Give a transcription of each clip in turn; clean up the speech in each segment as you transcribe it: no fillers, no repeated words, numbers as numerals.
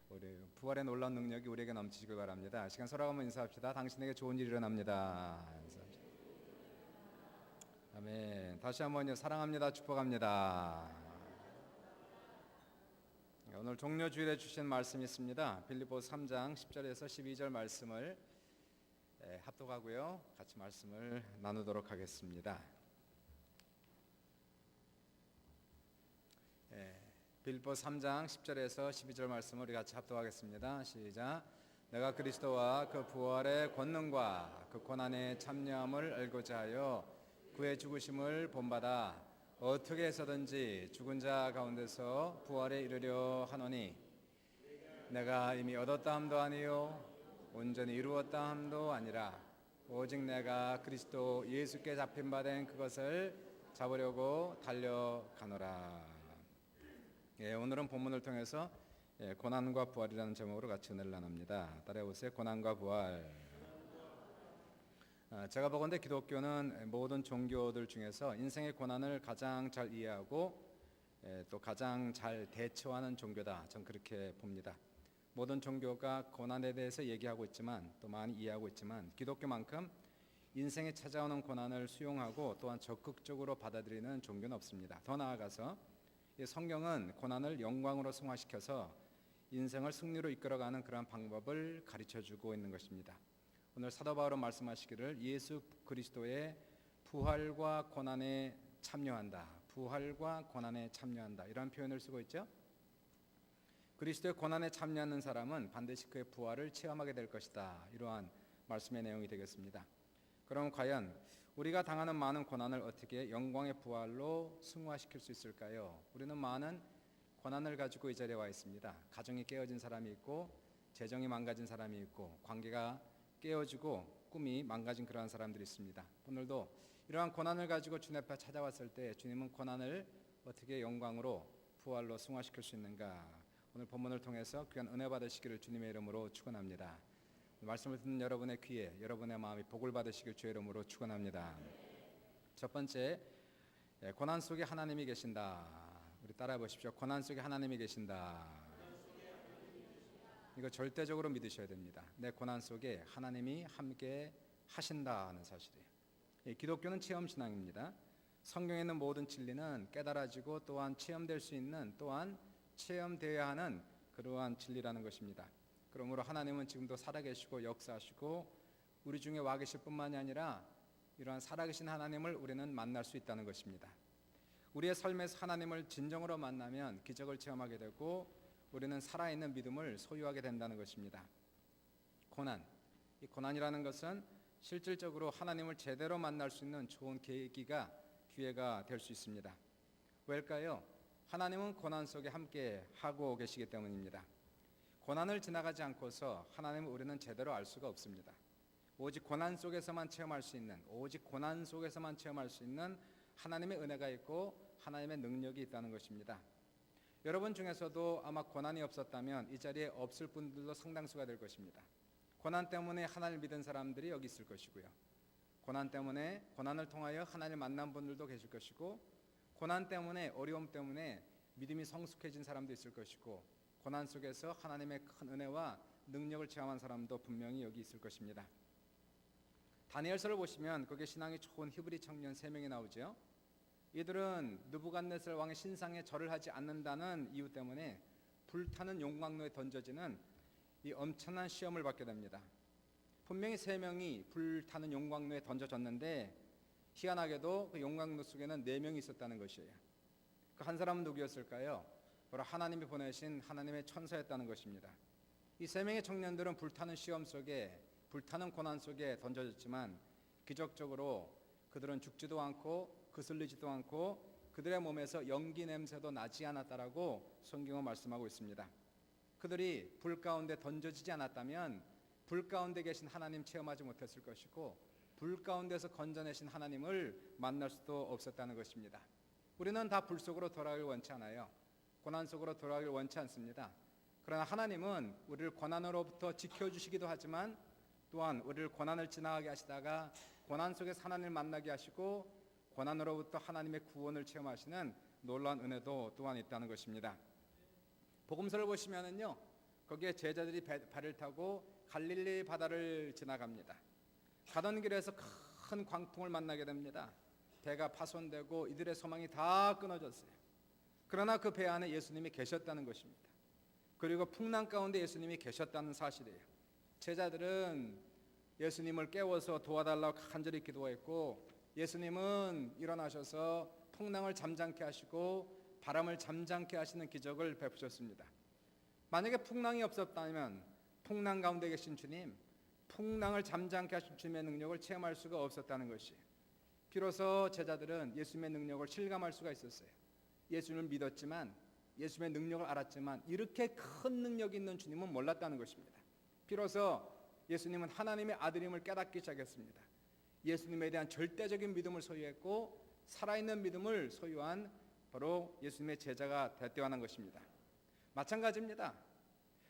우리 부활의 놀라운 능력이 우리에게 넘치시길 바랍니다. 시간 서로 한번 인사합시다. 당신에게 좋은 일이 일어납니다. 인사합시다. 아멘. 다시 한번요. 사랑합니다. 축복합니다. 오늘 종료주일에 주신 말씀이 있습니다. 빌립보서 3장 10절에서 12절 말씀을 합독하고요. 같이 말씀을 나누도록 하겠습니다. 빌립보서 3장 10절에서 12절 말씀을 우리 같이 합독하겠습니다. 시작. 내가 그리스도와 그 부활의 권능과 그 고난의 참여함을 알고자 하여 그의 죽으심을 본받아 어떻게 해서든지 죽은 자 가운데서 부활에 이르려 하노니 내가 이미 얻었다 함도 아니요 온전히 이루었다 함도 아니라 오직 내가 그리스도 예수께 잡힌 바 된 그것을 잡으려고 달려가노라. 오늘은 본문을 통해서 고난과 부활이라는 제목으로 같이 은혜를 나눕니다. 따라해보세요. 고난과 부활. 제가 보건대 기독교는 모든 종교들 중에서 인생의 고난을 가장 잘 이해하고 또 가장 잘 대처하는 종교다. 전 그렇게 봅니다. 모든 종교가 고난에 대해서 얘기하고 있지만 또 많이 이해하고 있지만 기독교만큼 인생에 찾아오는 고난을 수용하고 또한 적극적으로 받아들이는 종교는 없습니다. 더 나아가서 성경은 고난을 영광으로 승화시켜서 인생을 승리로 이끌어가는 그러한 방법을 가르쳐주고 있는 것입니다. 오늘 사도 바울은 말씀하시기를 예수 그리스도의 부활과 고난에 참여한다. 부활과 고난에 참여한다. 이런 표현을 쓰고 있죠. 그리스도의 고난에 참여하는 사람은 반드시 그의 부활을 체험하게 될 것이다. 이러한 말씀의 내용이 되겠습니다. 그럼 과연 우리가 당하는 많은 고난을 어떻게 영광의 부활로 승화시킬 수 있을까요? 우리는 많은 고난을 가지고 이 자리에 와 있습니다. 가정이 깨어진 사람이 있고 재정이 망가진 사람이 있고 관계가 깨어지고 꿈이 망가진 그러한 사람들이 있습니다. 오늘도 이러한 고난을 가지고 주님 앞에 찾아왔을 때 주님은 고난을 어떻게 영광으로 부활로 승화시킬 수 있는가? 오늘 본문을 통해서 귀한 은혜 받으시기를 주님의 이름으로 축원합니다. 말씀을 듣는 여러분의 귀에 여러분의 마음이 복을 받으시길 주의 이름으로 축원합니다. 첫 번째, 고난 속에 하나님이 계신다. 우리 따라해 보십시오. 고난 속에 하나님이 계신다. 이거 절대적으로 믿으셔야 됩니다. 내 고난 속에 하나님이 함께 하신다는 사실이에요. 기독교는 체험신앙입니다. 성경에 있는 모든 진리는 깨달아지고 또한 체험될 수 있는 또한 체험되어야 하는 그러한 진리라는 것입니다. 그러므로 하나님은 지금도 살아계시고 역사하시고 우리 중에 와 계실 뿐만이 아니라 이러한 살아계신 하나님을 우리는 만날 수 있다는 것입니다. 우리의 삶에서 하나님을 진정으로 만나면 기적을 체험하게 되고 우리는 살아있는 믿음을 소유하게 된다는 것입니다. 고난, 이 고난이라는 것은 실질적으로 하나님을 제대로 만날 수 있는 좋은 계기가 기회가 될 수 있습니다. 왜일까요? 하나님은 고난 속에 함께 하고 계시기 때문입니다. 고난을 지나가지 않고서 하나님을 우리는 제대로 알 수가 없습니다. 오직 고난 속에서만 체험할 수 있는, 오직 고난 속에서만 체험할 수 있는 하나님의 은혜가 있고 하나님의 능력이 있다는 것입니다. 여러분 중에서도 아마 고난이 없었다면 이 자리에 없을 분들도 상당수가 될 것입니다. 고난 때문에 하나님을 믿은 사람들이 여기 있을 것이고요. 고난 때문에 고난을 통하여 하나님을 만난 분들도 계실 것이고 고난 때문에 어려움 때문에 믿음이 성숙해진 사람도 있을 것이고 고난 속에서 하나님의 큰 은혜와 능력을 체험한 사람도 분명히 여기 있을 것입니다. 다니엘서를 보시면 거기에 신앙이 좋은 히브리 청년 3명이 나오죠. 이들은 느부갓네살 왕의 신상에 절을 하지 않는다는 이유 때문에 불타는 용광로에 던져지는 이 엄청난 시험을 받게 됩니다. 분명히 3명이 불타는 용광로에 던져졌는데 희한하게도 그 용광로 속에는 4명이 있었다는 것이에요. 그 한 사람은 누구였을까요? 바로 하나님이 보내신 하나님의 천사였다는 것입니다. 이 3명의 청년들은 불타는 시험 속에 불타는 고난 속에 던져졌지만 기적적으로 그들은 죽지도 않고 그슬리지도 않고 그들의 몸에서 연기 냄새도 나지 않았다라고 성경은 말씀하고 있습니다. 그들이 불 가운데 던져지지 않았다면 불 가운데 계신 하나님 체험하지 못했을 것이고 불 가운데서 건져내신 하나님을 만날 수도 없었다는 것입니다. 우리는 다 불 속으로 돌아가길 원치 않아요. 고난 속으로 돌아가길 원치 않습니다. 그러나 하나님은 우리를 고난으로부터 지켜주시기도 하지만 또한 우리를 고난을 지나가게 하시다가 고난 속에서 하나님을 만나게 하시고 고난으로부터 하나님의 구원을 체험하시는 놀라운 은혜도 또한 있다는 것입니다. 복음서를 보시면은요, 거기에 제자들이 배를 타고 갈릴리 바다를 지나갑니다. 가던 길에서 큰 광풍을 만나게 됩니다. 배가 파손되고 이들의 소망이 다 끊어졌어요. 그러나 그 배 안에 예수님이 계셨다는 것입니다. 그리고 풍랑 가운데 예수님이 계셨다는 사실이에요. 제자들은 예수님을 깨워서 도와달라고 간절히 기도했고, 예수님은 일어나셔서 풍랑을 잠잠케 하시고 바람을 잠잠케 하시는 기적을 베푸셨습니다. 만약에 풍랑이 없었다면 풍랑 가운데 계신 주님, 풍랑을 잠잠케 하신 주님의 능력을 체험할 수가 없었다는 것이, 비로소 제자들은 예수님의 능력을 실감할 수가 있었어요. 예수님을 믿었지만, 예수님의 능력을 알았지만 이렇게 큰 능력이 있는 주님은 몰랐다는 것입니다. 비로소 예수님은 하나님의 아들임을 깨닫기 시작했습니다. 예수님에 대한 절대적인 믿음을 소유했고 살아있는 믿음을 소유한 바로 예수님의 제자가 되어난 것입니다. 마찬가지입니다.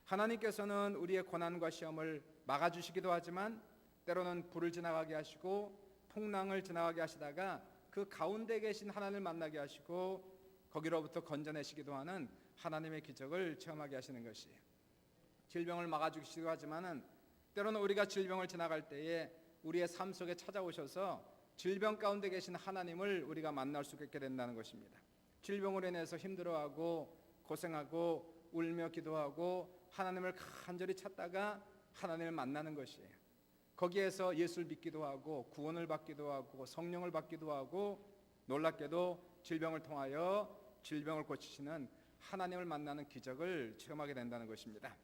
하나님께서는 우리의 고난과 시험을 막아주시기도 하지만 때로는 불을 지나가게 하시고 풍랑을 지나가게 하시다가 그 가운데 계신 하나님을 만나게 하시고 거기로부터 건져내시기도 하는 하나님의 기적을 체험하게 하시는 것이에요. 질병을 막아주시기도 하지만은 때로는 우리가 질병을 지나갈 때에 우리의 삶 속에 찾아오셔서 질병 가운데 계신 하나님을 우리가 만날 수 있게 된다는 것입니다. 질병으로 인해서 힘들어하고 고생하고 울며 기도하고 하나님을 간절히 찾다가 하나님을 만나는 것이에요. 거기에서 예수를 믿기도 하고 구원을 받기도 하고 성령을 받기도 하고 놀랍게도 질병을 통하여 질병을 고치시는 하나님을 만나는 기적을 체험하게 된다는 것입니다.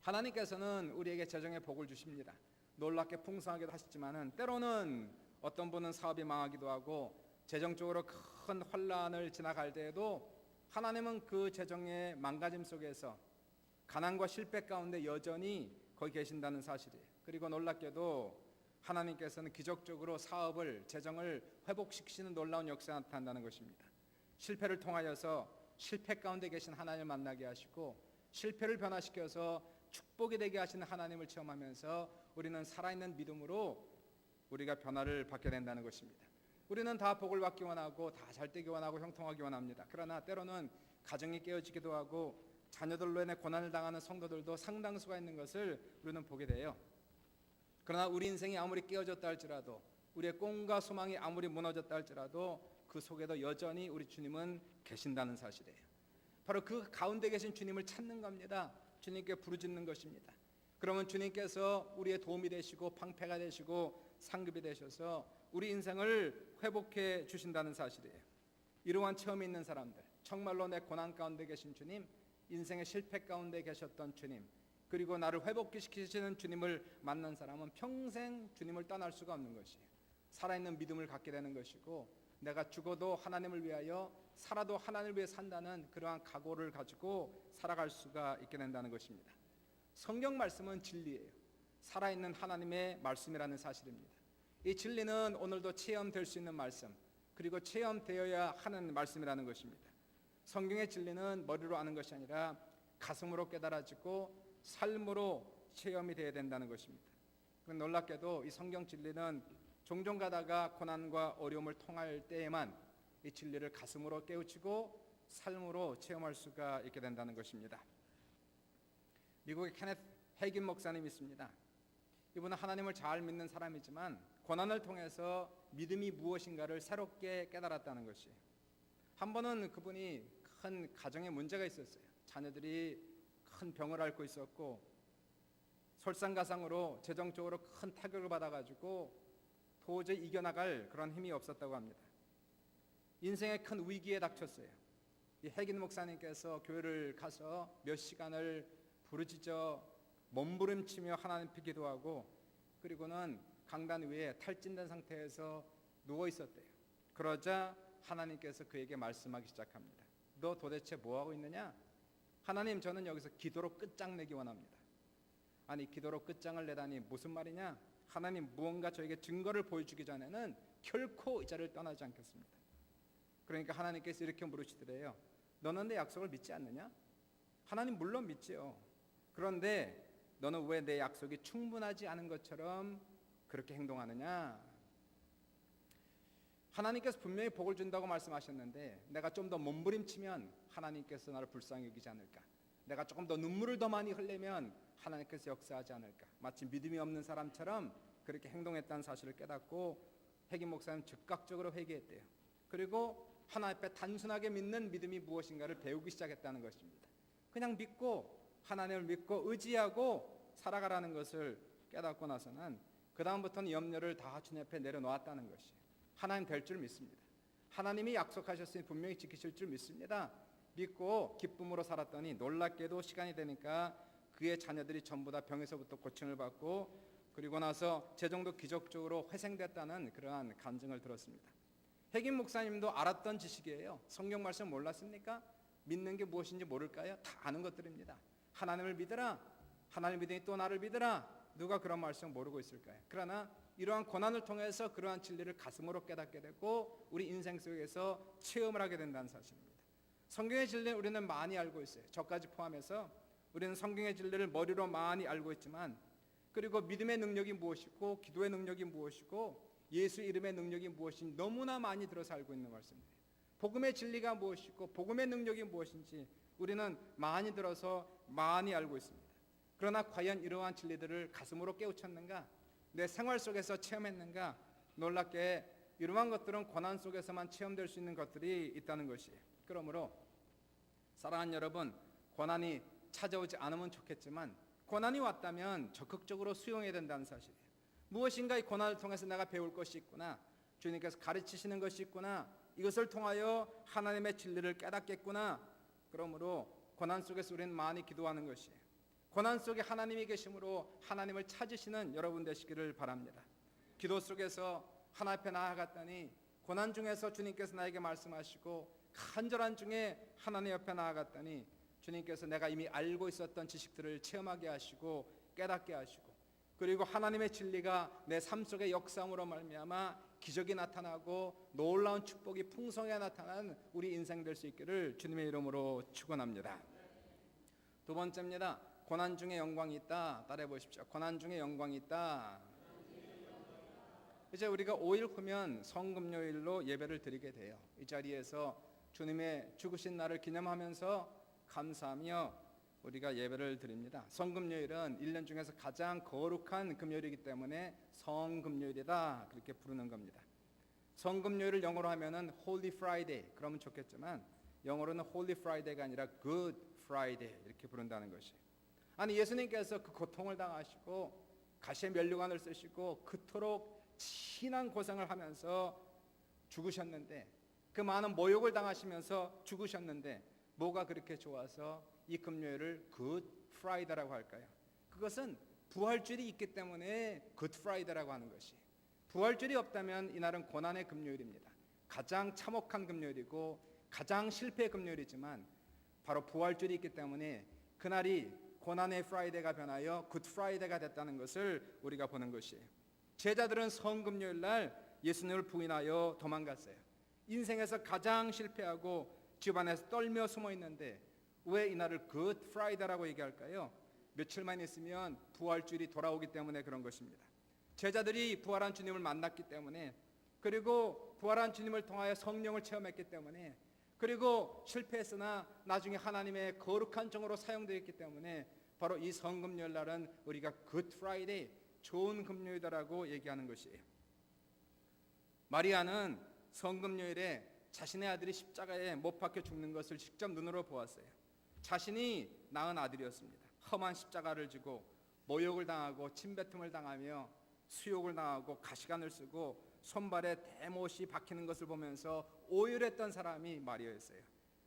하나님께서는 우리에게 재정의 복을 주십니다. 놀랍게 풍성하게도 하시지만은 때로는 어떤 분은 사업이 망하기도 하고 재정적으로 큰 환란을 지나갈 때에도 하나님은 그 재정의 망가짐 속에서 가난과 실패 가운데 여전히 거기 계신다는 사실이에요. 그리고 놀랍게도 하나님께서는 기적적으로 사업을, 재정을 회복시키시는 놀라운 역사가 나타난다는 것입니다. 실패를 통하여서 실패 가운데 계신 하나님을 만나게 하시고 실패를 변화시켜서 축복이 되게 하시는 하나님을 체험하면서 우리는 살아있는 믿음으로 우리가 변화를 받게 된다는 것입니다. 우리는 다 복을 받기 원하고 다 잘되기 원하고 형통하기 원합니다. 그러나 때로는 가정이 깨어지기도 하고 자녀들로 인해 고난을 당하는 성도들도 상당수가 있는 것을 우리는 보게 돼요. 그러나 우리 인생이 아무리 깨어졌다 할지라도 우리의 꿈과 소망이 아무리 무너졌다 할지라도 그 속에도 여전히 우리 주님은 계신다는 사실이에요. 바로 그 가운데 계신 주님을 찾는 겁니다. 주님께 부르짖는 것입니다. 그러면 주님께서 우리의 도움이 되시고 방패가 되시고 상급이 되셔서 우리 인생을 회복해 주신다는 사실이에요. 이러한 체험이 있는 사람들, 정말로 내 고난 가운데 계신 주님, 인생의 실패 가운데 계셨던 주님, 그리고 나를 회복시키시는 주님을 만난 사람은 평생 주님을 떠날 수가 없는 것이에요. 살아있는 믿음을 갖게 되는 것이고 내가 죽어도 하나님을 위하여 살아도 하나님을 위해 산다는 그러한 각오를 가지고 살아갈 수가 있게 된다는 것입니다. 성경 말씀은 진리예요. 살아있는 하나님의 말씀이라는 사실입니다. 이 진리는 오늘도 체험될 수 있는 말씀, 그리고 체험되어야 하는 말씀이라는 것입니다. 성경의 진리는 머리로 아는 것이 아니라 가슴으로 깨달아지고 삶으로 체험이 되어야 된다는 것입니다. 놀랍게도 이 성경 진리는 종종 가다가 고난과 어려움을 통할 때에만 이 진리를 가슴으로 깨우치고 삶으로 체험할 수가 있게 된다는 것입니다. 미국의 케네스 해긴 목사님이 있습니다. 이분은 하나님을 잘 믿는 사람이지만 고난을 통해서 믿음이 무엇인가를 새롭게 깨달았다는 것이, 한 번은 그분이 큰 가정에 문제가 있었어요. 자녀들이 큰 병을 앓고 있었고 솔선가상으로 재정적으로 큰 타격을 받아가지고 도저히 이겨나갈 그런 힘이 없었다고 합니다. 인생의 큰 위기에 닥쳤어요. 이 해긴 목사님께서 교회를 가서 몇 시간을 부르짖어 몸부림치며 하나님 앞에 기도하고 그리고는 강단 위에 탈진된 상태에서 누워 있었대요. 그러자 하나님께서 그에게 말씀하기 시작합니다. 너 도대체 뭐하고 있느냐? 하나님, 저는 여기서 기도로 끝장내기 원합니다. 아니, 기도로 끝장을 내다니 무슨 말이냐? 하나님, 무언가 저에게 증거를 보여주기 전에는 결코 이 자리를 떠나지 않겠습니다. 그러니까 하나님께서 이렇게 물으시더래요. 너는 내 약속을 믿지 않느냐? 하나님 물론 믿지요. 그런데 너는 왜 내 약속이 충분하지 않은 것처럼 그렇게 행동하느냐? 하나님께서 분명히 복을 준다고 말씀하셨는데 내가 좀 더 몸부림치면 하나님께서 나를 불쌍히 여기지 않을까? 내가 조금 더 눈물을 더 많이 흘리면 하나님께서 역사하지 않을까. 마치 믿음이 없는 사람처럼 그렇게 행동했다는 사실을 깨닫고 핵임 목사님 즉각적으로 회개했대요. 그리고 하나님 앞에 단순하게 믿는 믿음이 무엇인가를 배우기 시작했다는 것입니다. 그냥 믿고 하나님을 믿고 의지하고 살아가라는 것을 깨닫고 나서는 그 다음부터는 염려를 다 주님 앞에 내려놓았다는 것이 하나님 될 줄 믿습니다. 하나님이 약속하셨으니 분명히 지키실 줄 믿습니다. 믿고 기쁨으로 살았더니 놀랍게도 시간이 되니까 그의 자녀들이 전부 다 병에서부터 고침을 받고 그리고 나서 재정도 기적적으로 회생됐다는 그러한 간증을 들었습니다. 핵임 목사님도 알았던 지식이에요. 성경 말씀 몰랐습니까? 믿는 게 무엇인지 모를까요? 다 아는 것들입니다. 하나님을 믿으라. 하나님을 믿으니 또 나를 믿으라. 누가 그런 말씀 모르고 있을까요? 그러나 이러한 고난을 통해서 그러한 진리를 가슴으로 깨닫게 되고 우리 인생 속에서 체험을 하게 된다는 사실입니다. 성경의 진리는 우리는 많이 알고 있어요. 저까지 포함해서 우리는 성경의 진리를 머리로 많이 알고 있지만 그리고 믿음의 능력이 무엇이고 기도의 능력이 무엇이고 예수 이름의 능력이 무엇인지 너무나 많이 들어서 알고 있는 말씀이에요. 복음의 진리가 무엇이고 복음의 능력이 무엇인지 우리는 많이 들어서 많이 알고 있습니다. 그러나 과연 이러한 진리들을 가슴으로 깨우쳤는가? 내 생활 속에서 체험했는가? 놀랍게 이러한 것들은 고난 속에서만 체험될 수 있는 것들이 있다는 것이에요. 그러므로 사랑하는 여러분, 고난이 찾아오지 않으면 좋겠지만 고난이 왔다면 적극적으로 수용해야 된다는 사실이에요. 무엇인가 이 고난을 통해서 내가 배울 것이 있구나. 주님께서 가르치시는 것이 있구나. 이것을 통하여 하나님의 진리를 깨닫겠구나. 그러므로 고난 속에서 우리는 많이 기도하는 것이에요. 고난 속에 하나님이 계심으로 하나님을 찾으시는 여러분 되시기를 바랍니다. 기도 속에서 하나님 앞에 나아갔더니 고난 중에서 주님께서 나에게 말씀하시고 간절한 중에 하나님 옆에 나아갔더니 주님께서 내가 이미 알고 있었던 지식들을 체험하게 하시고 깨닫게 하시고 그리고 하나님의 진리가 내 삶 속의 역사함으로 말미암아 기적이 나타나고 놀라운 축복이 풍성하게 나타나는 우리 인생 될 수 있기를 주님의 이름으로 축원합니다. 두 번째입니다. 고난 중에 영광이 있다. 따라해 보십시오. 고난 중에 영광이 있다. 이제 우리가 5일 후면 성금요일로 예배를 드리게 돼요. 이 자리에서 주님의 죽으신 날을 기념하면서 감사하며 우리가 예배를 드립니다. 성금요일은 1년 중에서 가장 거룩한 금요일이기 때문에 성금요일이다 그렇게 부르는 겁니다. 성금요일을 영어로 하면은 Holy Friday 그러면 좋겠지만 영어로는 Holy Friday가 아니라 Good Friday 이렇게 부른다는 것이. 아니 예수님께서 그 고통을 당하시고 가시의 면류관을 쓰시고 그토록 진한 고생을 하면서 죽으셨는데 그 많은 모욕을 당하시면서 죽으셨는데 뭐가 그렇게 좋아서 이 금요일을 Good Friday라고 할까요? 그것은 부활절이 있기 때문에 Good Friday라고 하는 것이. 부활절이 없다면 이날은 고난의 금요일입니다. 가장 참혹한 금요일이고 가장 실패의 금요일이지만 바로 부활절이 있기 때문에 그날이 고난의 프라이데이가 변하여 굿 프라이데이가 됐다는 것을 우리가 보는 것이에요. 제자들은 성금요일 날 예수님을 부인하여 도망갔어요. 인생에서 가장 실패하고 집안에서 떨며 숨어 있는데 왜 이날을 굿 프라이데이라고 얘기할까요? 며칠만 있으면 부활주일이 돌아오기 때문에 그런 것입니다. 제자들이 부활한 주님을 만났기 때문에 그리고 부활한 주님을 통하여 성령을 체험했기 때문에 그리고 실패했으나 나중에 하나님의 거룩한 종으로 사용되었기 때문에 바로 이 성금요일 날은 우리가 굿 프라이데이 좋은 금요일이라고 얘기하는 것이에요. 마리아는 성금요일에 자신의 아들이 십자가에 못 박혀 죽는 것을 직접 눈으로 보았어요. 자신이 낳은 아들이었습니다. 험한 십자가를 지고 모욕을 당하고 침뱉음을 당하며 수욕을 당하고 가시관을 쓰고 손발에 대못이 박히는 것을 보면서 오열했던 사람이 마리아였어요.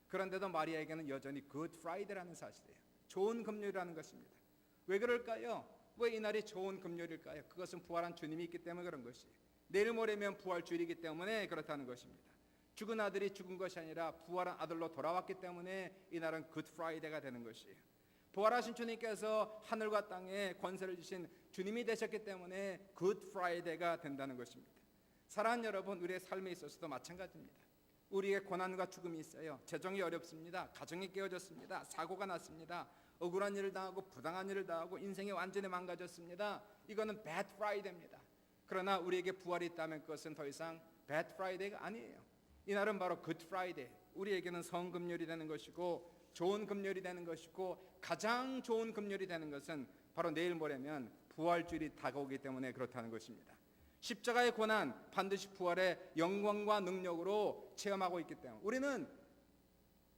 그런데도 마리아에게는 여전히 굿 프라이데이라는 사실이에요. 좋은 금요일이라는 것입니다. 왜 그럴까요? 왜 이날이 좋은 금요일일까요? 그것은 부활한 주님이 있기 때문에 그런 것이에요. 내일 모레면 부활주일이기 때문에 그렇다는 것입니다. 죽은 아들이 죽은 것이 아니라 부활한 아들로 돌아왔기 때문에 이날은 굿 프라이데이가 되는 것이에요. 부활하신 주님께서 하늘과 땅에 권세를 주신 주님이 되셨기 때문에 굿 프라이데이가 된다는 것입니다. 사랑하는 여러분, 우리의 삶에 있어서도 마찬가지입니다. 우리의 고난과 죽음이 있어요. 재정이 어렵습니다. 가정이 깨어졌습니다. 사고가 났습니다. 억울한 일을 당하고 부당한 일을 당하고 인생이 완전히 망가졌습니다. 이거는 배드 프라이데이입니다. 그러나 우리에게 부활이 있다면 그것은 더 이상 배드 프라이데이가 아니에요. 이날은 바로 굿 프라이데이, 우리에게는 성금요일이 되는 것이고 좋은 금요일이 되는 것이고, 가장 좋은 금요일이 되는 것은 바로 내일 모레면 부활주일이 다가오기 때문에 그렇다는 것입니다. 십자가의 고난, 반드시 부활의 영광과 능력으로 체험하고 있기 때문에, 우리는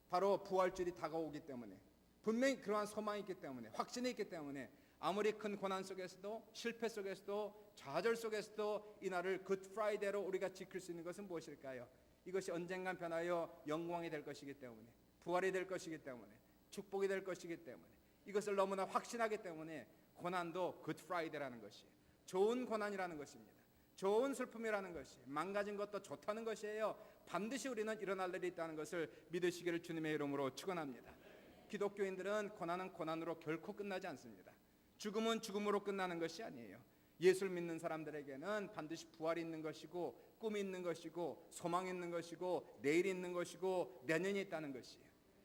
바로 부활주일이 다가오기 때문에, 분명히 그러한 소망이 있기 때문에, 확신이 있기 때문에, 아무리 큰 고난 속에서도, 실패 속에서도, 좌절 속에서도 이 날을 굿 프라이데이로 우리가 지킬 수 있는 것은 무엇일까요? 이것이 언젠간 변하여 영광이 될 것이기 때문에, 부활이 될 것이기 때문에, 축복이 될 것이기 때문에, 이것을 너무나 확신하기 때문에 고난도 굿 프라이데이라는 것이 좋은 고난이라는 것입니다. 좋은 슬픔이라는 것이, 망가진 것도 좋다는 것이에요. 반드시 우리는 일어날 일이 있다는 것을 믿으시기를 주님의 이름으로 축원합니다. 기독교인들은 고난은 고난으로 결코 끝나지 않습니다. 죽음은 죽음으로 끝나는 것이 아니에요. 예수를 믿는 사람들에게는 반드시 부활이 있는 것이고, 꿈이 있는 것이고, 소망이 있는 것이고, 내일이 있는 것이고, 내년이 있다는 것이에요.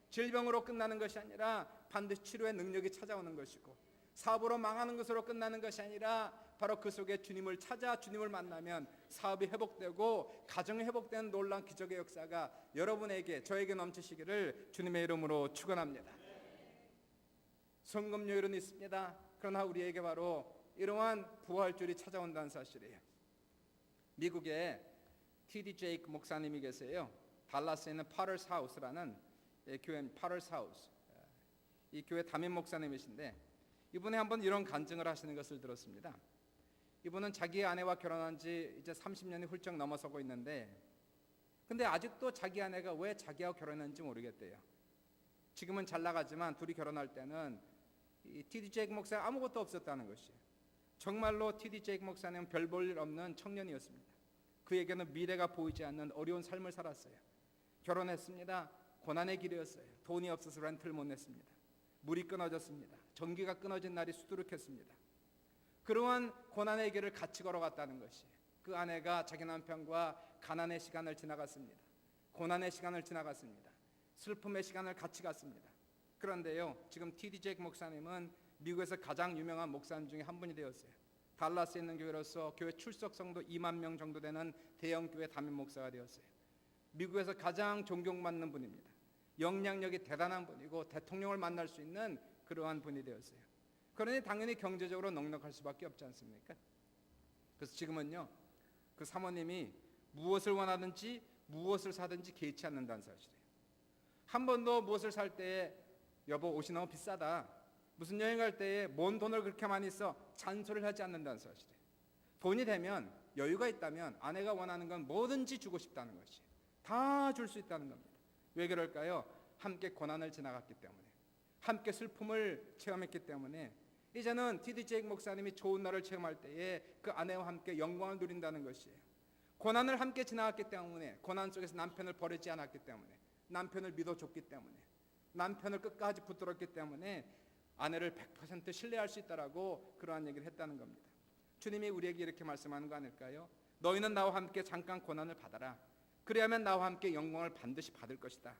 질병으로 끝나는 것이 아니라 반드시 치료의 능력이 찾아오는 것이고, 사업으로 망하는 것으로 끝나는 것이 아니라 바로 그 속에 주님을 찾아 주님을 만나면 사업이 회복되고 가정이 회복되는 놀라운 기적의 역사가 여러분에게, 저에게 넘치시기를 주님의 이름으로 축원합니다. 성금요일은 있습니다. 그러나 우리에게 바로 이러한 부활주일이 찾아온다는 사실이에요. 미국에 T.D. 제이크 목사님이 계세요. 달라스에 있는 파터스 하우스라는 교회, 파터스 하우스, 이 교회 담임 목사님이신데, 이분이 한번 이런 간증을 하시는 것을 들었습니다. 이분은 자기의 아내와 결혼한 지 이제 30년이 훌쩍 넘어서고 있는데, 근데 아직도 자기 아내가 왜 자기하고 결혼했는지 모르겠대요. 지금은 잘 나가지만 둘이 결혼할 때는 이 T.D. 제이크 목사가 아무것도 없었다는 것이에요. 정말로 T.D. 제이크 목사님은 별 볼 일 없는 청년이었습니다. 그에게는 미래가 보이지 않는 어려운 삶을 살았어요. 결혼했습니다. 고난의 길이었어요. 돈이 없어서 렌트를 못 냈습니다. 물이 끊어졌습니다. 전기가 끊어진 날이 수두룩했습니다. 그러한 고난의 길을 같이 걸어갔다는 것이, 그 아내가 자기 남편과 가난의 시간을 지나갔습니다. 고난의 시간을 지나갔습니다. 슬픔의 시간을 같이 갔습니다. 그런데요, 지금 T.D. 제이크 목사님은 미국에서 가장 유명한 목사님 중에 한 분이 되었어요. 달라스에 있는 교회로서 교회 출석 성도 2만 명 정도 되는 대형 교회 담임 목사가 되었어요. 미국에서 가장 존경받는 분입니다. 영향력이 대단한 분이고 대통령을 만날 수 있는 그러한 분이 되었어요. 그러니 당연히 경제적으로 넉넉할 수밖에 없지 않습니까? 그래서 지금은요, 그 사모님이 무엇을 원하든지 무엇을 사든지 개의치 않는다는 사실이에요. 한 번도 무엇을 살 때에 여보 옷이 너무 비싸다, 무슨 여행 갈 때에 뭔 돈을 그렇게 많이 써, 잔소리를 하지 않는다는 사실이에요. 돈이 되면, 여유가 있다면 아내가 원하는 건 뭐든지 주고 싶다는 것이에요. 다 줄 수 있다는 겁니다. 왜 그럴까요? 함께 고난을 지나갔기 때문에, 함께 슬픔을 체험했기 때문에, 이제는 T.D. 제이크 목사님이 좋은 날을 체험할 때에 그 아내와 함께 영광을 누린다는 것이에요. 고난을 함께 지나갔기 때문에, 고난 속에서 남편을 버리지 않았기 때문에, 남편을 믿어줬기 때문에, 남편을 끝까지 붙들었기 때문에 아내를 100% 신뢰할 수 있다라고 그러한 얘기를 했다는 겁니다. 주님이 우리에게 이렇게 말씀하는 거 아닐까요? 너희는 나와 함께 잠깐 고난을 받아라. 그래야만 나와 함께 영광을 반드시 받을 것이다.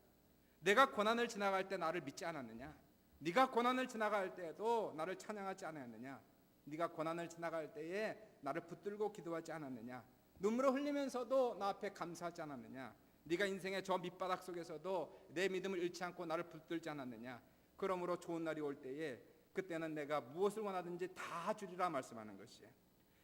내가 고난을 지나갈 때 나를 믿지 않았느냐? 네가 고난을 지나갈 때에도 나를 찬양하지 않았느냐? 네가 고난을 지나갈 때에 나를 붙들고 기도하지 않았느냐? 눈물을 흘리면서도 나 앞에 감사하지 않았느냐? 네가 인생의 저 밑바닥 속에서도 내 믿음을 잃지 않고 나를 붙들지 않았느냐? 그러므로 좋은 날이 올 때에 그때는 내가 무엇을 원하든지 다 주리라 말씀하는 것이에요.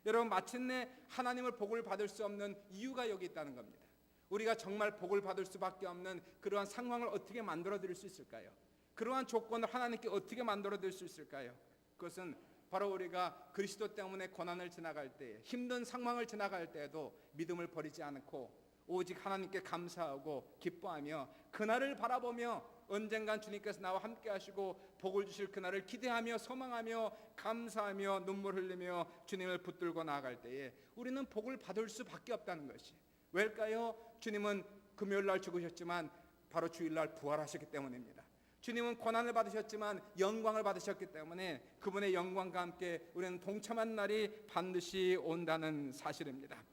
여러분, 마침내 하나님을 복을 받을 수 없는 이유가 여기 있다는 겁니다. 우리가 정말 복을 받을 수밖에 없는 그러한 상황을 어떻게 만들어 드릴 수 있을까요? 그러한 조건을 하나님께 어떻게 만들어 드릴 수 있을까요? 그것은 바로 우리가 그리스도 때문에 고난을 지나갈 때, 힘든 상황을 지나갈 때에도 믿음을 버리지 않고 오직 하나님께 감사하고 기뻐하며 그날을 바라보며 언젠간 주님께서 나와 함께 하시고 복을 주실 그날을 기대하며 소망하며 감사하며 눈물 흘리며 주님을 붙들고 나아갈 때에 우리는 복을 받을 수밖에 없다는 것이, 왜일까요? 주님은 금요일날 죽으셨지만 바로 주일날 부활하셨기 때문입니다. 주님은 고난을 받으셨지만 영광을 받으셨기 때문에 그분의 영광과 함께 우리는 동참한 날이 반드시 온다는 사실입니다.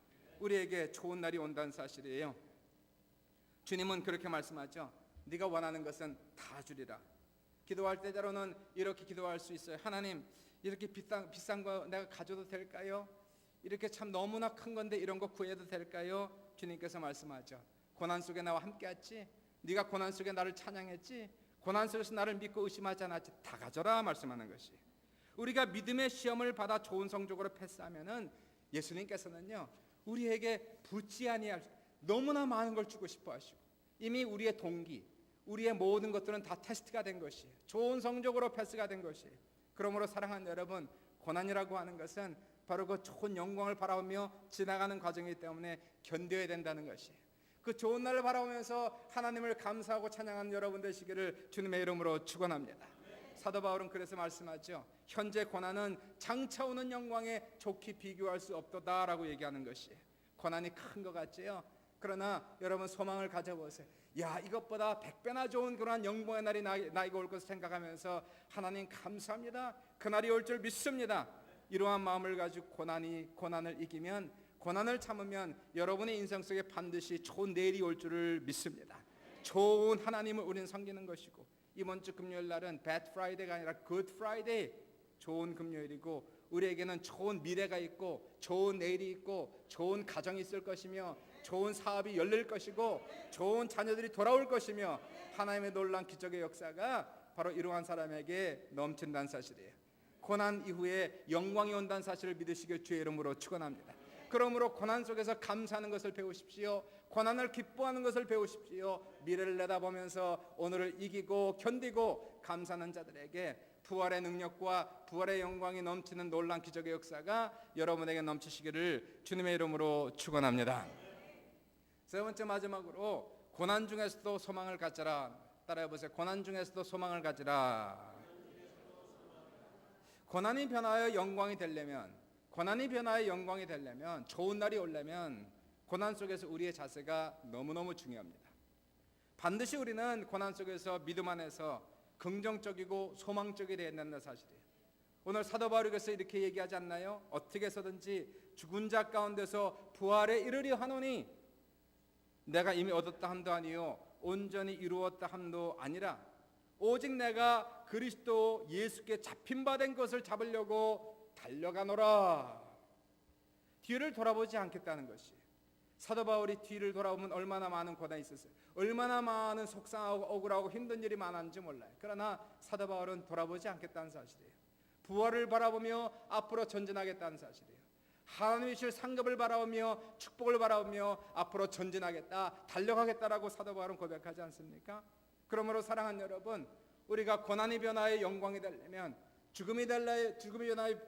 우리에게 좋은 날이 온다는 사실이에요. 주님은 그렇게 말씀하죠. 네가 원하는 것은 다 주리라. 기도할 때때로는 이렇게 기도할 수 있어요. 하나님, 이렇게 비싼 거 내가 가져도 될까요? 이렇게 참 너무나 큰 건데 이런 거 구해도 될까요? 주님께서 말씀하죠. 고난 속에 나와 함께 했지? 네가 고난 속에 나를 찬양했지? 고난 속에서 나를 믿고 의심하지 않았지 다 가져라 말씀하는 것이. 우리가 믿음의 시험을 받아 좋은 성적으로 패스하면은 예수님께서는요 우리에게 붙지 아니할 너무나 많은 걸 주고 싶어 하시고, 이미 우리의 동기, 우리의 모든 것들은 다 테스트가 된 것이에요. 좋은 성적으로 패스가 된 것이에요. 그러므로 사랑하는 여러분, 고난이라고 하는 것은 바로 그 좋은 영광을 바라보며 지나가는 과정이기 때문에 견뎌야 된다는 것이에요. 그 좋은 날을 바라보면서 하나님을 감사하고 찬양하는 여러분 되시기를 주님의 이름으로 축원합니다. 사도 바울은 그래서 말씀하죠. 현재 고난은 장차 오는 영광에 좋게 비교할 수 없도다라고 얘기하는 것이에요. 고난이 큰 것 같지요? 그러나 여러분 소망을 가져보세요. 야, 이것보다 100배나 좋은 그러한 영광의 날이 나에게 올 것을 생각하면서 하나님 감사합니다. 그날이 올 줄 믿습니다. 이러한 마음을 가지고 고난을 이기면, 고난을 참으면 여러분의 인생 속에 반드시 좋은 내일이 올 줄을 믿습니다. 좋은 하나님을 우리는 섬기는 것이고, 이번 주 금요일 날은 Bad Friday가 아니라 Good Friday, 좋은 금요일이고, 우리에게는 좋은 미래가 있고 좋은 내일이 있고 좋은 가정이 있을 것이며 좋은 사업이 열릴 것이고 좋은 자녀들이 돌아올 것이며 하나님의 놀라운 기적의 역사가 바로 이러한 사람에게 넘친다는 사실이에요. 고난 이후에 영광이 온다는 사실을 믿으시길 주의 이름으로 축원합니다. 그러므로 고난 속에서 감사하는 것을 배우십시오. 고난을 기뻐하는 것을 배우십시오. 미래를 내다보면서 오늘을 이기고 견디고 감사하는 자들에게 부활의 능력과 부활의 영광이 넘치는 놀라운 기적의 역사가 여러분에게 넘치시기를 주님의 이름으로 축원합니다. 세 번째, 마지막으로 고난 중에서도 소망을 가져라. 따라해보세요. 고난 중에서도 소망을 가지라. 고난이 변하여 영광이 되려면, 좋은 날이 오려면 고난 속에서 우리의 자세가 너무너무 중요합니다. 반드시 우리는 고난 속에서 믿음 안에서 긍정적이고 소망적이 되어야 된다는 사실이에요. 오늘 사도 바울께서 이렇게 얘기하지 않나요? 어떻게 해서든지 죽은 자 가운데서 부활에 이르려 하노니 내가 이미 얻었다 함도 아니요 온전히 이루었다 함도 아니라 오직 내가 그리스도 예수께 잡힌 바 된 것을 잡으려고 달려가노라. 뒤를 돌아보지 않겠다는 것이, 사도 바울이 뒤를 돌아보면 얼마나 많은 고난이 있었어요. 얼마나 많은 속상하고 억울하고 힘든 일이 많았는지 몰라요. 그러나 사도 바울은 돌아보지 않겠다는 사실이에요. 부활을 바라보며 앞으로 전진하겠다는 사실이에요. 하나님이 주실 상급을 바라보며 축복을 바라보며 앞으로 전진하겠다, 달려가겠다라고 사도 바울은 고백하지 않습니까? 그러므로 사랑하는 여러분, 우리가 고난이 변화의 영광이 되려면, 죽음이 변화의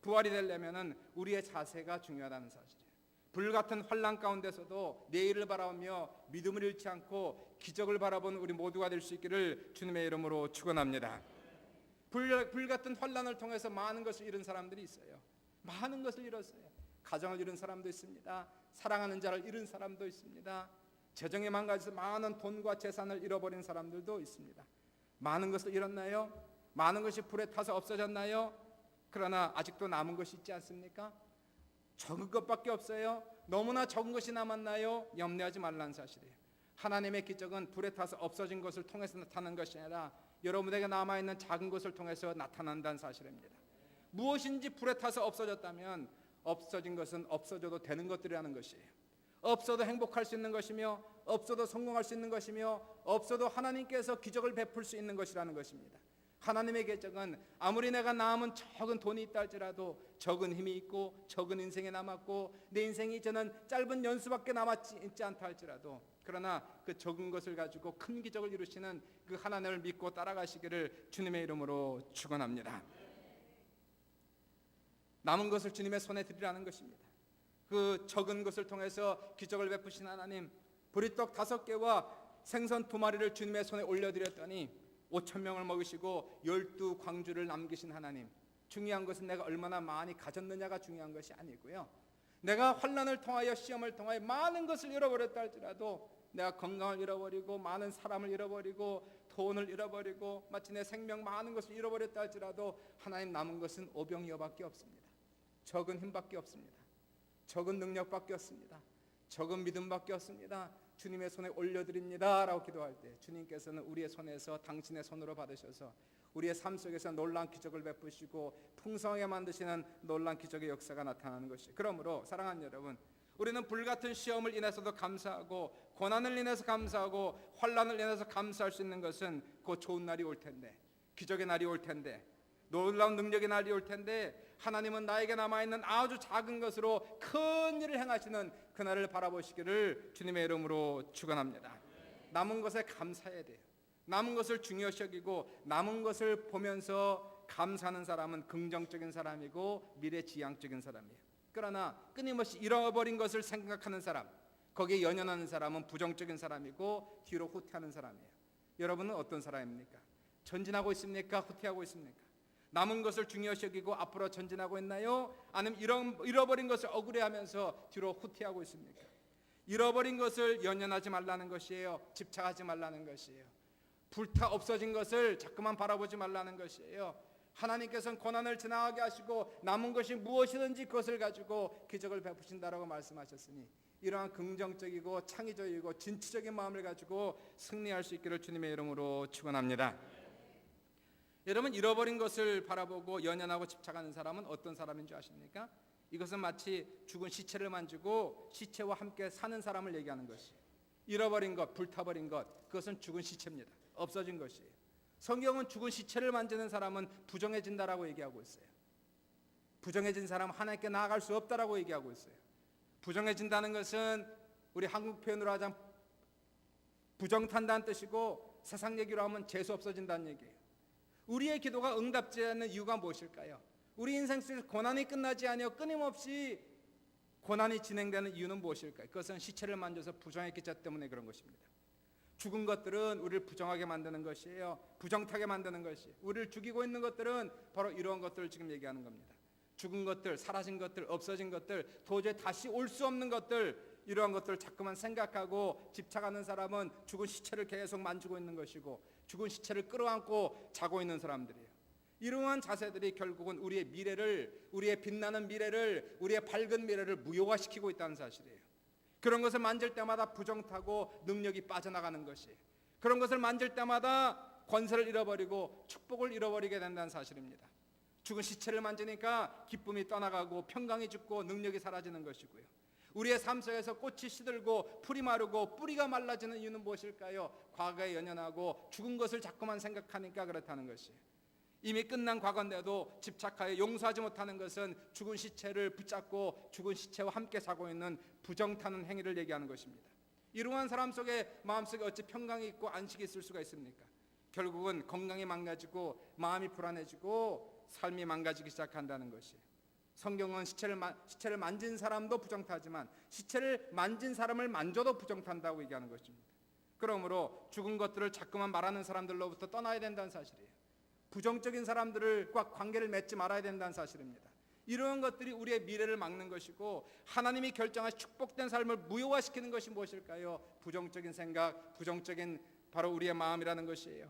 부활이 되려면 우리의 자세가 중요하다는 사실이에요. 불같은 환난 가운데서도 내일을 바라보며 믿음을 잃지 않고 기적을 바라보는 우리 모두가 될 수 있기를 주님의 이름으로 축원합니다. 불같은 환난을 통해서 많은 것을 잃은 사람들이 있어요. 많은 것을 잃었어요. 가정을 잃은 사람도 있습니다. 사랑하는 자를 잃은 사람도 있습니다. 재정에 망가져서 많은 돈과 재산을 잃어버린 사람들도 있습니다. 많은 것을 잃었나요? 많은 것이 불에 타서 없어졌나요? 그러나 아직도 남은 것이 있지 않습니까? 적은 것밖에 없어요. 너무나 적은 것이 남았나요? 염려하지 말라는 사실이에요. 하나님의 기적은 불에 타서 없어진 것을 통해서 나타나는 것이 아니라 여러분에게 남아있는 작은 것을 통해서 나타난다는 사실입니다. 무엇인지 불에 타서 없어졌다면 없어진 것은 없어져도 되는 것들이라는 것이에요. 없어도 행복할 수 있는 것이며 없어도 성공할 수 있는 것이며 없어도 하나님께서 기적을 베풀 수 있는 것이라는 것입니다. 하나님의 계획은 아무리 내가 남은 적은 돈이 있다 할지라도, 적은 힘이 있고 적은 인생에 남았고 내 인생이 이제는 짧은 연수밖에 남았지 않다 할지라도, 그러나 그 적은 것을 가지고 큰 기적을 이루시는 그 하나님을 믿고 따라가시기를 주님의 이름으로 축원합니다. 남은 것을 주님의 손에 드리라는 것입니다. 그 적은 것을 통해서 기적을 베푸신 하나님, 보리떡 5개와 생선 2마리를 주님의 손에 올려드렸더니 5,000명을 먹이시고 12광주를 남기신 하나님, 중요한 것은 내가 얼마나 많이 가졌느냐가 중요한 것이 아니고요, 내가 환난을 통하여 시험을 통하여 많은 것을 잃어버렸다 할지라도, 내가 건강을 잃어버리고 많은 사람을 잃어버리고 돈을 잃어버리고 마치 내 생명 많은 것을 잃어버렸다 할지라도 하나님 남은 것은 오병이어밖에 없습니다. 적은 힘밖에 없습니다. 적은 능력밖에 없습니다. 적은 믿음밖에 없습니다. 주님의 손에 올려드립니다 라고 기도할 때 주님께서는 우리의 손에서 당신의 손으로 받으셔서 우리의 삶 속에서 놀라운 기적을 베푸시고 풍성하게 만드시는 놀라운 기적의 역사가 나타나는 것이에요. 그러므로 사랑하는 여러분, 우리는 불같은 시험을 인해서도 감사하고 고난을 인해서 감사하고 환난을 인해서 감사할 수 있는 것은 곧 좋은 날이 올 텐데, 기적의 날이 올 텐데, 놀라운 능력의 날이 올 텐데, 하나님은 나에게 남아있는 아주 작은 것으로 큰 일을 행하시는 그날을 바라보시기를 주님의 이름으로 축원합니다. 남은 것에 감사해야 돼요. 남은 것을 중요시 여기고 남은 것을 보면서 감사하는 사람은 긍정적인 사람이고 미래지향적인 사람이에요. 그러나 끊임없이 잃어버린 것을 생각하는 사람, 거기에 연연하는 사람은 부정적인 사람이고 뒤로 후퇴하는 사람이에요. 여러분은 어떤 사람입니까? 전진하고 있습니까? 후퇴하고 있습니까? 남은 것을 중요시 여기고 앞으로 전진하고 있나요? 아니면 잃어버린 것을 억울해하면서 뒤로 후퇴하고 있습니까? 잃어버린 것을 연연하지 말라는 것이에요. 집착하지 말라는 것이에요. 불타 없어진 것을 자꾸만 바라보지 말라는 것이에요. 하나님께서는 고난을 지나가게 하시고 남은 것이 무엇이든지 그것을 가지고 기적을 베푸신다라고 말씀하셨으니, 이러한 긍정적이고 창의적이고 진취적인 마음을 가지고 승리할 수 있기를 주님의 이름으로 축원합니다. 여러분, 잃어버린 것을 바라보고 연연하고 집착하는 사람은 어떤 사람인 줄 아십니까? 이것은 마치 죽은 시체를 만지고 시체와 함께 사는 사람을 얘기하는 것이에요. 잃어버린 것, 불타버린 것, 그것은 죽은 시체입니다. 없어진 것이에요. 성경은 죽은 시체를 만지는 사람은 부정해진다라고 얘기하고 있어요. 부정해진 사람은 하나님께 나아갈 수 없다라고 얘기하고 있어요. 부정해진다는 것은 우리 한국 표현으로 하자면 부정탄다는 뜻이고, 세상 얘기로 하면 재수 없어진다는 얘기예요. 우리의 기도가 응답지 않는 이유가 무엇일까요? 우리 인생 속에서 고난이 끝나지 아니하고 끊임없이 고난이 진행되는 이유는 무엇일까요? 그것은 시체를 만져서 부정했기 때문에 그런 것입니다. 죽은 것들은 우리를 부정하게 만드는 것이에요. 부정타게 만드는 것이에요. 우리를 죽이고 있는 것들은 바로 이러한 것들을 지금 얘기하는 겁니다. 죽은 것들, 사라진 것들, 없어진 것들, 도저히 다시 올 수 없는 것들, 이러한 것들을 자꾸만 생각하고 집착하는 사람은 죽은 시체를 계속 만지고 있는 것이고, 죽은 시체를 끌어안고 자고 있는 사람들이에요. 이러한 자세들이 결국은 우리의 미래를, 우리의 빛나는 미래를, 우리의 밝은 미래를 무효화시키고 있다는 사실이에요. 그런 것을 만질 때마다 부정타고 능력이 빠져나가는 것이에요. 그런 것을 만질 때마다 권세를 잃어버리고 축복을 잃어버리게 된다는 사실입니다. 죽은 시체를 만지니까 기쁨이 떠나가고 평강이 죽고 능력이 사라지는 것이고요. 우리의 삶 속에서 꽃이 시들고 풀이 마르고 뿌리가 말라지는 이유는 무엇일까요? 과거에 연연하고 죽은 것을 자꾸만 생각하니까 그렇다는 것이에요. 이미 끝난 과거인데도 집착하여 용서하지 못하는 것은 죽은 시체를 붙잡고 죽은 시체와 함께 사고 있는 부정타는 행위를 얘기하는 것입니다. 이러한 사람 속에 마음속에 어찌 평강이 있고 안식이 있을 수가 있습니까? 결국은 건강이 망가지고 마음이 불안해지고 삶이 망가지기 시작한다는 것이에요. 성경은 시체를 만진 사람도 부정타지만 시체를 만진 사람을 만져도 부정탄다고 얘기하는 것입니다. 그러므로 죽은 것들을 자꾸만 말하는 사람들로부터 떠나야 된다는 사실이에요. 부정적인 사람들과 관계를 맺지 말아야 된다는 사실입니다. 이러한 것들이 우리의 미래를 막는 것이고, 하나님이 결정하신 축복된 삶을 무효화시키는 것이 무엇일까요? 부정적인 생각, 부정적인 바로 우리의 마음이라는 것이에요.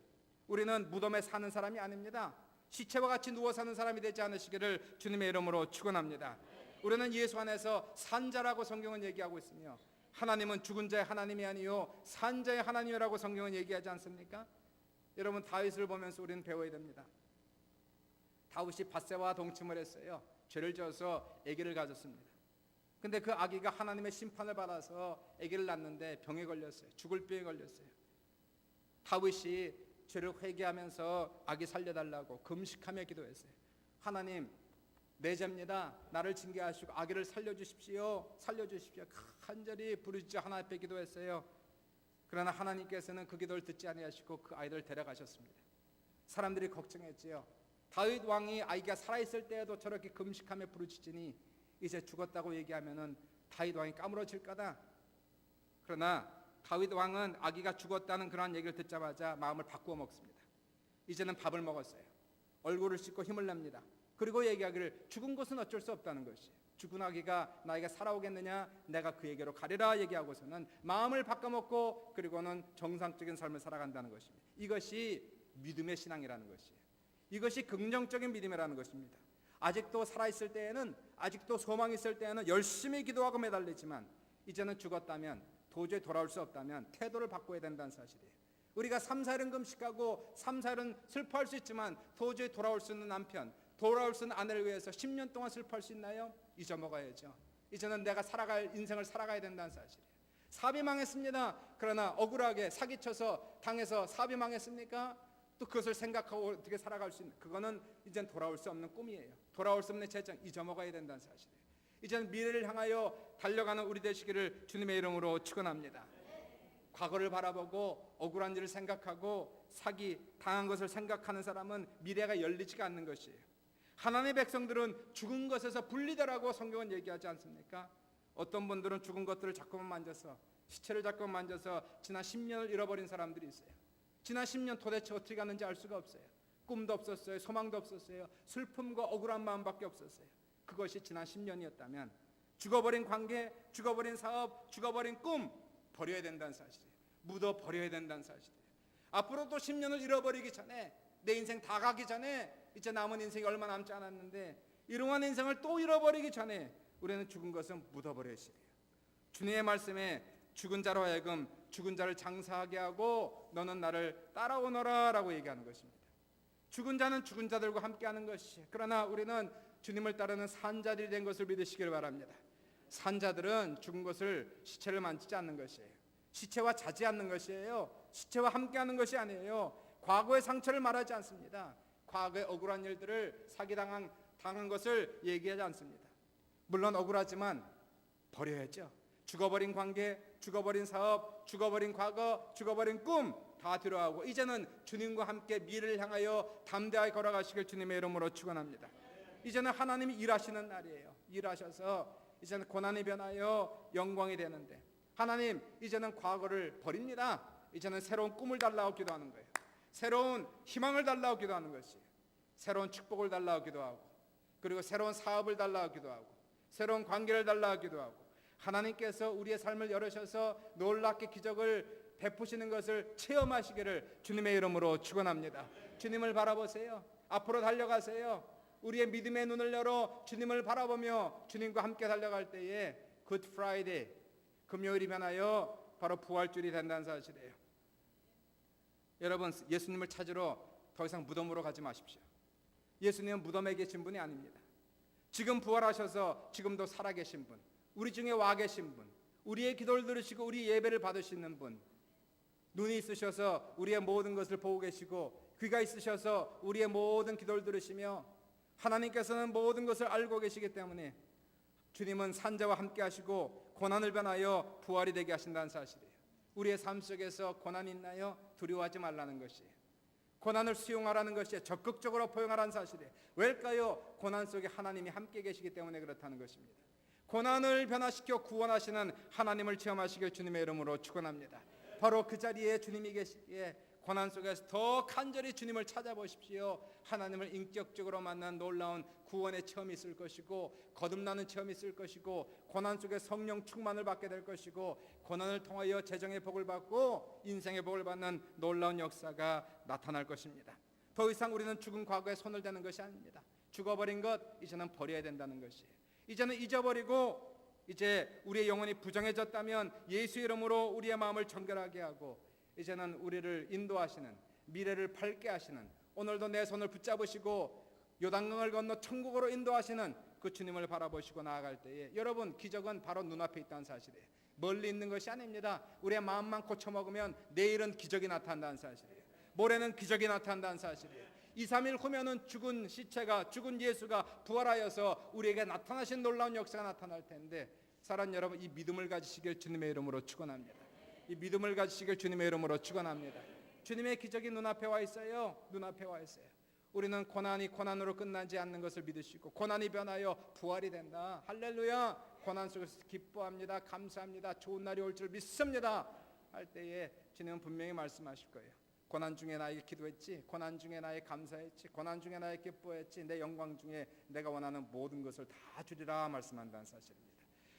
우리는 무덤에 사는 사람이 아닙니다. 시체와 같이 누워 사는 사람이 되지 않으시기를 주님의 이름으로 축원합니다. 우리는 예수 안에서 산 자라고 성경은 얘기하고 있으며, 하나님은 죽은 자의 하나님이 아니요 산 자의 하나님이라고 성경은 얘기하지 않습니까? 여러분, 다윗을 보면서 우리는 배워야 됩니다. 다윗이 밧세바와 동침을 했어요. 죄를 지어서 아기를 가졌습니다. 근데 그 아기가 하나님의 심판을 받아서 아기를 낳는데 병에 걸렸어요. 죽을 병에 걸렸어요. 다윗이 죄를 회개하면서 아기 살려달라고 금식하며 기도했어요. 하나님, 내 죄입니다. 나를 징계하시고 아기를 살려주십시오. 살려주십시오. 간절히 부르짖어 하나님 앞에 기도했어요. 그러나 하나님께서는 그 기도를 듣지 아니하시고 그 아이를 데려가셨습니다. 사람들이 걱정했지요. 다윗 왕이 아이가 살아있을 때에도 저렇게 금식하며 부르짖으니 이제 죽었다고 얘기하면은 다윗 왕이 까무러질 거다. 그러나 다윗 왕은 아기가 죽었다는 그러한 얘기를 듣자마자 마음을 바꾸어 먹습니다. 이제는 밥을 먹었어요. 얼굴을 씻고 힘을 냅니다. 그리고 얘기하기를 죽은 것은 어쩔 수 없다는 것이, 죽은 아기가 나에게 살아오겠느냐, 내가 그에게로 가리라 얘기하고서는 마음을 바꿔먹고 그리고는 정상적인 삶을 살아간다는 것입니다. 이것이 믿음의 신앙이라는 것이에요. 이것이 긍정적인 믿음이라는 것입니다. 아직도 살아있을 때에는, 아직도 소망이 있을 때에는 열심히 기도하고 매달리지만 이제는 죽었다면, 도저히 돌아올 수 없다면 태도를 바꿔야 된다는 사실이에요. 우리가 3, 4일은 금식하고 3, 4일은 슬퍼할 수 있지만 도저히 돌아올 수 있는 남편, 돌아올 수 있는 아내를 위해서 10년 동안 슬퍼할 수 있나요? 잊어먹어야죠. 이제는 내가 살아갈 인생을 살아가야 된다는 사실이에요. 사업이 망했습니다. 그러나 억울하게 사기쳐서 당해서 사업이 망했습니까? 또 그것을 생각하고 어떻게 살아갈 수 있는, 그거는 이젠 돌아올 수 없는 꿈이에요. 돌아올 수 없는 재정, 잊어먹어야 된다는 사실이에요. 이제는 미래를 향하여 달려가는 우리 되시기를 주님의 이름으로 축원합니다. 과거를 바라보고 억울한 일을 생각하고 사기 당한 것을 생각하는 사람은 미래가 열리지가 않는 것이에요. 하나님의 백성들은 죽은 것에서 분리되라고 성경은 얘기하지 않습니까? 어떤 분들은 죽은 것들을 자꾸만 만져서, 시체를 자꾸만 만져서 지난 10년을 잃어버린 사람들이 있어요. 지난 10년 도대체 어떻게 갔는지 알 수가 없어요. 꿈도 없었어요. 소망도 없었어요. 슬픔과 억울한 마음밖에 없었어요. 그것이 지난 10년이었다면 죽어버린 관계, 죽어버린 사업, 죽어버린 꿈 버려야 된다는 사실이에요. 묻어 버려야 된다는 사실이에요. 앞으로 또 10년을 잃어버리기 전에, 내 인생 다 가기 전에, 이제 남은 인생이 얼마 남지 않았는데 이러한 인생을 또 잃어버리기 전에 우리는 죽은 것은 묻어버려야 해요. 주님의 말씀에 죽은 자로 하여금 죽은 자를 장사하게 하고 너는 나를 따라오너라 라고 얘기하는 것입니다. 죽은 자는 죽은 자들과 함께하는 것이, 그러나 우리는 주님을 따르는 산자들이 된 것을 믿으시길 바랍니다. 산자들은 죽은 것을, 시체를 만지지 않는 것이에요. 시체와 자지 않는 것이에요. 시체와 함께하는 것이 아니에요. 과거의 상처를 말하지 않습니다. 과거의 억울한 일들을, 사기당한 것을 얘기하지 않습니다. 물론 억울하지만 버려야죠. 죽어버린 관계, 죽어버린 사업, 죽어버린 과거, 죽어버린 꿈 다 뒤로하고 이제는 주님과 함께 미래를 향하여 담대하게 걸어가시길 주님의 이름으로 축원합니다. 이제는 하나님이 일하시는 날이에요. 일하셔서 이제는 고난이 변하여 영광이 되는데, 하나님 이제는 과거를 버립니다. 이제는 새로운 꿈을 달라고 기도하는 거예요. 새로운 희망을 달라고 기도하는 것이에요. 새로운 축복을 달라고 기도하고, 그리고 새로운 사업을 달라고 기도하고, 새로운 관계를 달라고 기도하고, 하나님께서 우리의 삶을 열으셔서 놀랍게 기적을 베푸시는 것을 체험하시기를 주님의 이름으로 축원합니다. 주님을 바라보세요. 앞으로 달려가세요. 우리의 믿음의 눈을 열어 주님을 바라보며 주님과 함께 달려갈 때에 굿 프라이데이, 금요일이 변하여 바로 부활주일이 된다는 사실이에요. 여러분, 예수님을 찾으러 더 이상 무덤으로 가지 마십시오. 예수님은 무덤에 계신 분이 아닙니다. 지금 부활하셔서 지금도 살아계신 분, 우리 중에 와 계신 분, 우리의 기도를 들으시고 우리 예배를 받으시는 분, 눈이 있으셔서 우리의 모든 것을 보고 계시고 귀가 있으셔서 우리의 모든 기도를 들으시며 하나님께서는 모든 것을 알고 계시기 때문에 주님은 산자와 함께 하시고 고난을 변하여 부활이 되게 하신다는 사실이에요. 우리의 삶 속에서 고난이 있나요? 두려워하지 말라는 것이에요. 고난을 수용하라는 것이 적극적으로 포용하라는 사실이에요. 왜일까요? 고난 속에 하나님이 함께 계시기 때문에 그렇다는 것입니다. 고난을 변화시켜 구원하시는 하나님을 체험하시길 주님의 이름으로 축원합니다. 바로 그 자리에 주님이 계시기에 고난 속에서 더 간절히 주님을 찾아보십시오. 하나님을 인격적으로 만난 놀라운 구원의 체험이 있을 것이고, 거듭나는 체험이 있을 것이고, 고난 속에 성령 충만을 받게 될 것이고, 고난을 통하여 재정의 복을 받고 인생의 복을 받는 놀라운 역사가 나타날 것입니다. 더 이상 우리는 죽은 과거에 손을 대는 것이 아닙니다. 죽어버린 것 이제는 버려야 된다는 것이에요. 이제는 잊어버리고, 이제 우리의 영혼이 부정해졌다면 예수 이름으로 우리의 마음을 정결하게 하고, 이제는 우리를 인도하시는, 미래를 밝게 하시는, 오늘도 내 손을 붙잡으시고 요단강을 건너 천국으로 인도하시는 그 주님을 바라보시고 나아갈 때에 여러분, 기적은 바로 눈앞에 있다는 사실이에요. 멀리 있는 것이 아닙니다. 우리의 마음만 고쳐먹으면 내일은 기적이 나타난다는 사실이에요. 모레는 기적이 나타난다는 사실이에요. 2, 3일 후면은 죽은 시체가, 죽은 예수가 부활하여서 우리에게 나타나신 놀라운 역사가 나타날 텐데, 사랑하는 여러분, 이 믿음을 가지시길 주님의 이름으로 축원합니다. 이 믿음을 가지시길 주님의 이름으로 축원합니다. 주님의 기적이 눈앞에 와 있어요. 눈앞에 와 있어요. 우리는 고난이 고난으로 끝나지 않는 것을 믿으시고, 고난이 변하여 부활이 된다. 할렐루야. 고난 속에서 기뻐합니다. 감사합니다. 좋은 날이 올 줄 믿습니다 할 때에 주님은 분명히 말씀하실 거예요. 고난 중에 나에게 기도했지, 고난 중에 나에게 감사했지, 고난 중에 나에게 기뻐했지, 내 영광 중에 내가 원하는 모든 것을 다 주리라 말씀한다는 사실입니다.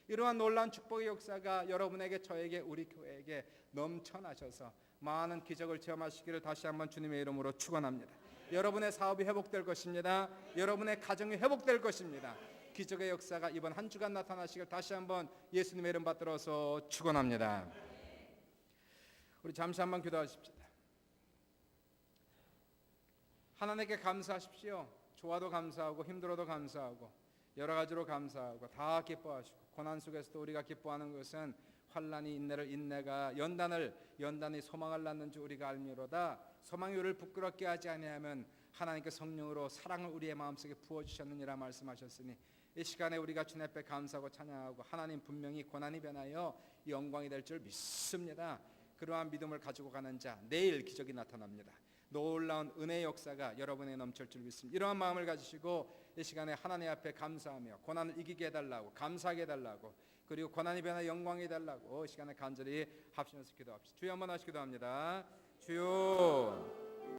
이러한 놀라운 축복의 역사가 여러분에게, 저에게, 우리 교회에게 넘쳐나셔서 많은 기적을 체험하시기를 다시 한번 주님의 이름으로 축원합니다. 여러분의 사업이 회복될 것입니다. 여러분의 가정이 회복될 것입니다. 기적의 역사가 이번 한 주간 나타나시길 다시 한번 예수님의 이름 받들어서 축원합니다. 우리 잠시 한번 기도하십시다. 하나님께 감사하십시오. 좋아도 감사하고 힘들어도 감사하고 여러 가지로 감사하고 다 기뻐하시고 고난 속에서도 우리가 기뻐하는 것은 환난이 인내가 연단이 소망을 낳는 줄 우리가 알미로다. 소망이 우리를 부끄럽게 하지 아니하면 하나님께 성령으로 사랑을 우리의 마음속에 부어주셨느니라 말씀하셨으니 이 시간에 우리가 주님 앞에 감사하고 찬양하고 하나님 분명히 고난이 변하여 영광이 될 줄 믿습니다. 그러한 믿음을 가지고 가는 자 내일 기적이 나타납니다. 놀라운 은혜의 역사가 여러분에 넘칠 줄 믿습니다. 이러한 마음을 가지시고 이 시간에 하나님 앞에 감사하며 고난을 이기게 해달라고 감사하게 해달라고 그리고 고난이 변하여 영광이 해달라고 이 시간에 간절히 합심해서 기도합시다. 주여 한번 하시기도 합니다. 주여